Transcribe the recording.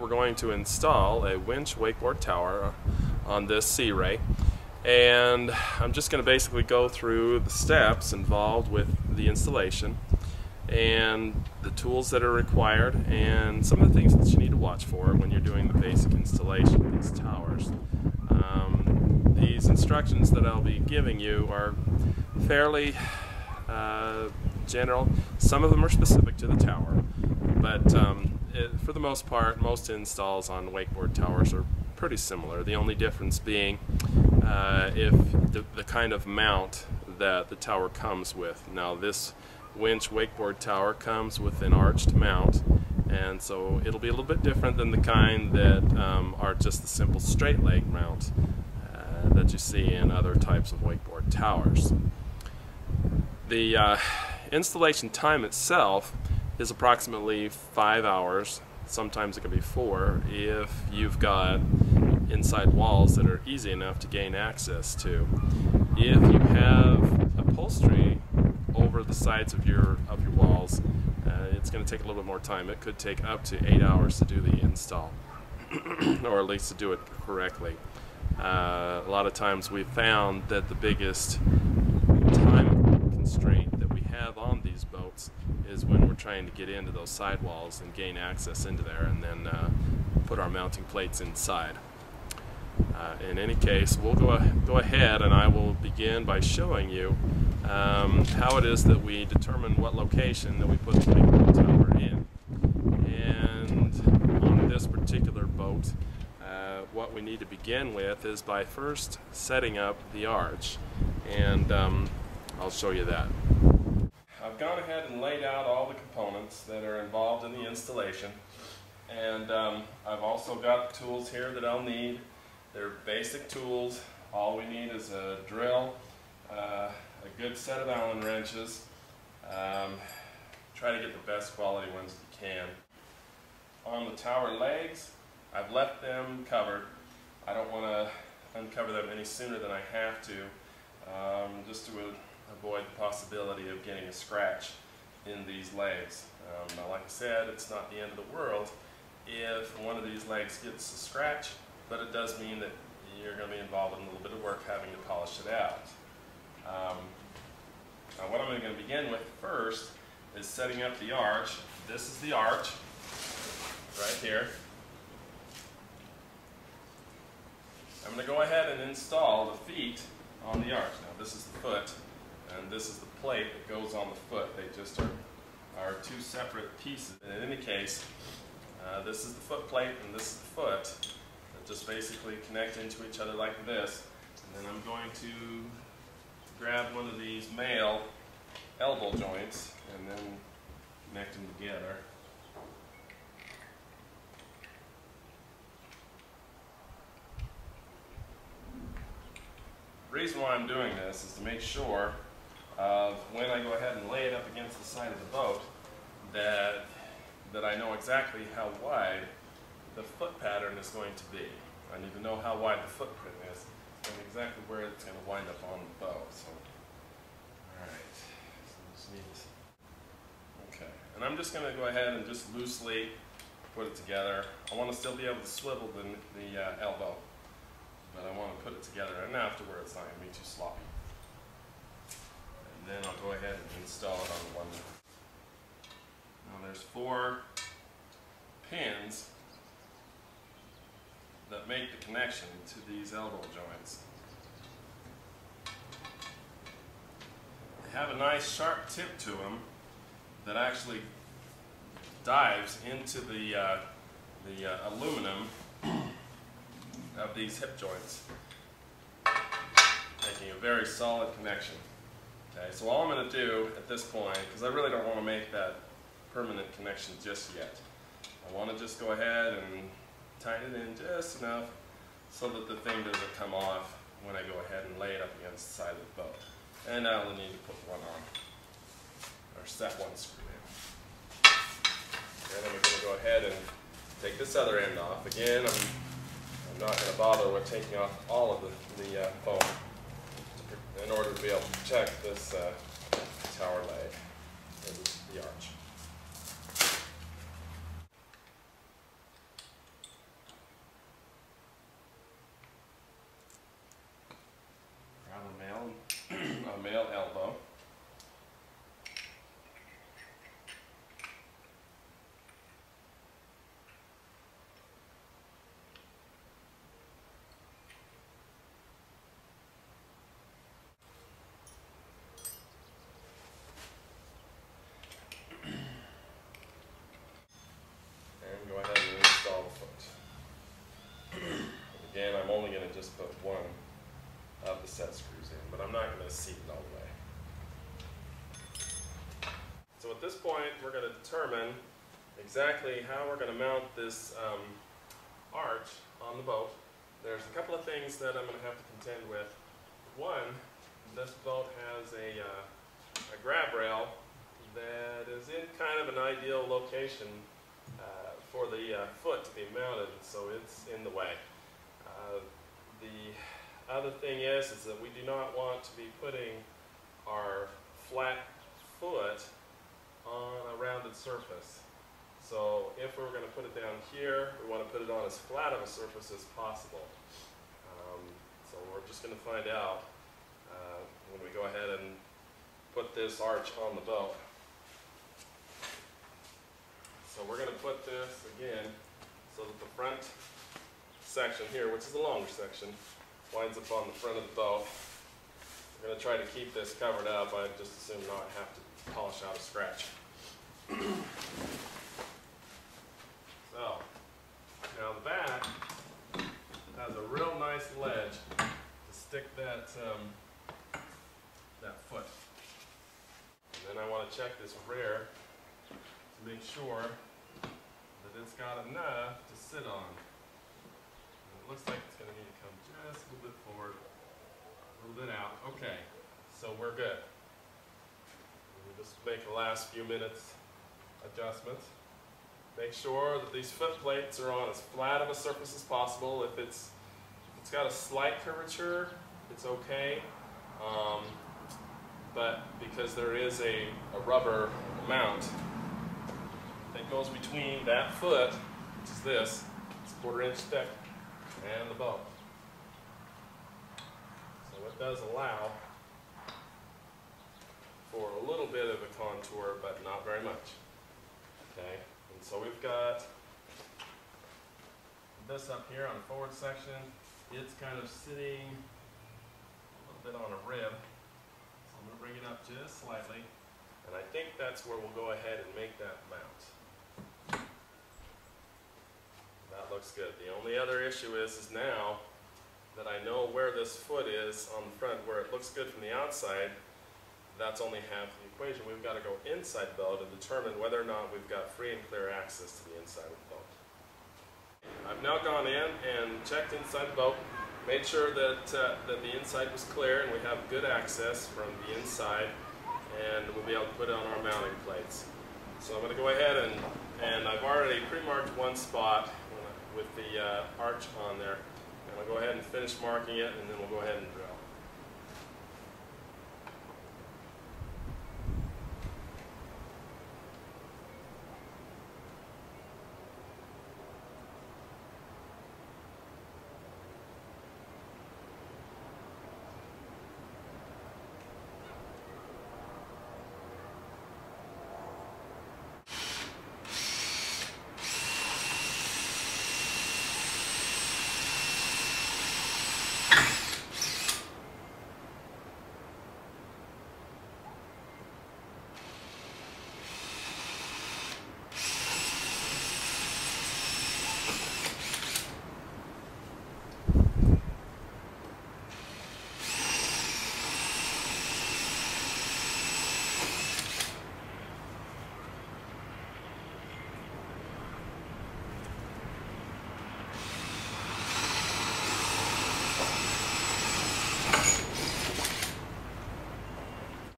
we're going to install a winch wakeboard tower on this sea ray, and I'm just going to basically go through the steps involved with the installation and the tools that are required and some of the things that you need to watch for when you're doing the basic installation of these towers. These instructions that I'll be giving you are fairly general. Some of them are specific to the tower, but for the most part, most installs on wakeboard towers are pretty similar. The only difference being if the kind of mount that the tower comes with. Now, this winch wakeboard tower comes with an arched mount, and so it'll be a little bit different than the kind that are just the simple straight leg mount that you see in other types of wakeboard towers. The installation time itself is approximately 5 hours. Sometimes it can be 4 if you've got inside walls that are easy enough to gain access to. If you have upholstery over the sides of your walls, it's going to take a little bit more time. It could take up to 8 hours to do the install, or at least to do it correctly. A lot of times we've found that the biggest time constraint that we have on these boats is when we're trying to get into those sidewalls and gain access into there and then put our mounting plates inside. In any case, we'll go ahead and I will begin by showing you how it is that we determine what location that we put the wakeboard tower in. And on this particular boat, what we need to begin with is by first setting up the arch, and I'll show you that. I've gone ahead and laid out all the components that are involved in the installation, and I've also got the tools here that I'll need. They're basic tools. All we need is a drill, a good set of Allen wrenches. Try to get the best quality ones you can. On the tower legs, I've left them covered. I don't want to uncover them any sooner than I have to, just to avoid the possibility of getting a scratch in these legs. Now, like I said, it's not the end of the world if one of these legs gets a scratch, but it does mean that you're going to be involved in a little bit of work having to polish it out. Now, what I'm going to begin with first is setting up the arch. This is the arch right here. I'm going to go ahead and install the feet on the arch. Now, this is the foot, and this is the plate that goes on the foot. They just are two separate pieces. And in any case, this is the foot plate and this is the foot that just basically connect into each other like this. And then I'm going to grab one of these male elbow joints and then connect them together. The reason why I'm doing this is to make sure when I go ahead and lay it up against the side of the boat that I know exactly how wide the foot pattern is going to be. I need to know how wide the footprint is and exactly where it's going to wind up on the boat. So, alright, so just need this. Okay, and I'm just going to go ahead and just loosely put it together. I want to still be able to swivel the elbow, but I want to put it together enough to where it's not going to be too sloppy. And then I'll go ahead and install it on the one. Now there's 4 pins that make the connection to these elbow joints. They have a nice sharp tip to them that actually dives into the aluminum of these hip joints, making a very solid connection. Okay, so all I'm going to do at this point, because I really don't want to make that permanent connection just yet, I want to just go ahead and tighten it in just enough so that the thing doesn't come off when I go ahead and lay it up against the side of the boat. And I only need to put one on, or set one screw in. And then we're going to go ahead and take this other end off. Again, I'm not going to bother with taking off all of the foam in order to be able to protect this tower leg and the arch. just put one of the set screws in, but I'm not going to seat it all the way. So at this point, we're going to determine exactly how we're going to mount this arch on the boat. There's a couple of things that I'm going to have to contend with. One, this boat has a grab rail that is in kind of an ideal location for the foot to be mounted, so it's in the way. The other thing is that we do not want to be putting our flat foot on a rounded surface. So if we're going to put it down here, we want to put it on as flat of a surface as possible. So we're just going to find out when we go ahead and put this arch on the boat. So we're going to put this again so that the front section here, which is the longer section, winds up on the front of the boat. We're going to try to keep this covered up. I just assume not have to polish out a scratch. So, now the back has a real nice ledge to stick that, that foot. And then I want to check this rear to make sure that it's got enough to sit on. And it looks like it's going to need to come just a little bit forward, a little bit out. Okay, so we're good. We'll just make the last few minutes adjustments. Make sure that these foot plates are on as flat of a surface as possible. If it's got a slight curvature, it's okay. But because there is a rubber mount that goes between that foot, which is this, it's a 1/4 inch thick, and the boat. So it does allow for a little bit of a contour, but not very much. Okay, and so we've got this up here on the forward section. It's kind of sitting a little bit on a rib. So I'm going to bring it up just slightly, and I think that's where we'll go ahead and make that mount. That looks good. The only other issue is now that I know where this foot is on the front, where it looks good from the outside, that's only half the equation. We've got to go inside the boat and determine whether or not we've got free and clear access to the inside of the boat. I've now gone in and checked inside the boat, made sure that, that the inside was clear and we have good access from the inside, and we'll be able to put it on our mounting plates. So I'm going to go ahead and I've already pre-marked one spot with the arch on there, and I'll go ahead and finish marking it, and then we'll go ahead and drill.